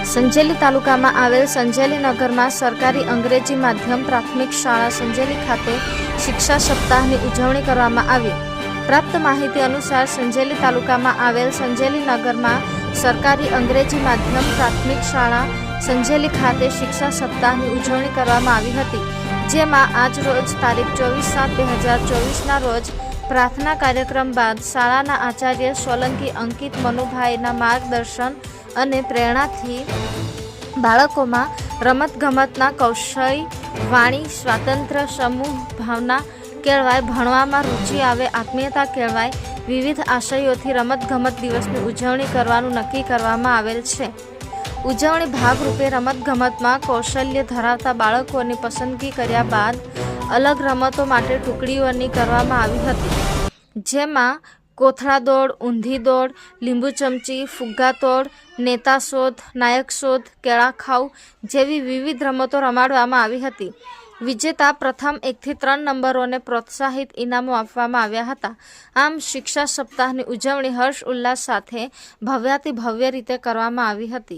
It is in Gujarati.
સંજેલી તાલુકામાં આવેલ સંજેલી નગરમાં સરકારી અંગ્રેજી માધ્યમ પ્રાથમિક શાળા સંજેલી ખાતે શિક્ષા સપ્તાહની ઉજવણી કરવામાં આવી। પ્રાપ્ત માહિતી અનુસાર સંજેલી તાલુકામાં આવેલ સંજેલી નગરમાં સરકારી અંગ્રેજી માધ્યમ પ્રાથમિક શાળા સંજેલી ખાતે શિક્ષા સપ્તાહની ઉજવણી કરવામાં આવી હતી, જેમાં આજ રોજ તારીખ 24/7/2024ના રોજ પ્રાર્થના કાર્યક્રમ બાદ શાળાના આચાર્ય સોલંકી અંકિત મનુભાઈના માર્ગદર્શન અને પ્રેરણાથી બાળકોમાં રમતગમતના કૌશલ્ય, વાણી, સ્વાતંત્ર્ય, સમૂહ ભાવના કેળવાય, ભણવામાં રુચિ આવે, આત્મીયતા કેળવાય, વિવિધ આશયોથી રમતગમત દિવસની ઉજવણી કરવાનું નક્કી કરવામાં આવેલ છે। ઉજવણી ભાગરૂપે રમતગમતમાં કૌશલ્ય ધરાવતા બાળકોની પસંદગી કર્યા બાદ અલગ રમતો માટે ટુકડીઓની કરવામાં આવી હતી, જેમાં કોથળા દોડ, ઊંધી દોડ, લીંબુ ચમચી, ફુગ્ગા તોડ, નેતા શોધ, નાયક શોધ, કેળા ખાવ જેવી વિવિધ રમતો રમાડવામાં આવી હતી। વિજેતા પ્રથમ 1 થી 3 નંબરોને પ્રોત્સાહિત ઇનામો આપવામાં આવ્યા હતા। આમ શિક્ષા સપ્તાહની ઉજવણી હર્ષ ઉલ્લાસ સાથે ભવ્યાતિ ભવ્ય રીતે કરવામાં આવી હતી।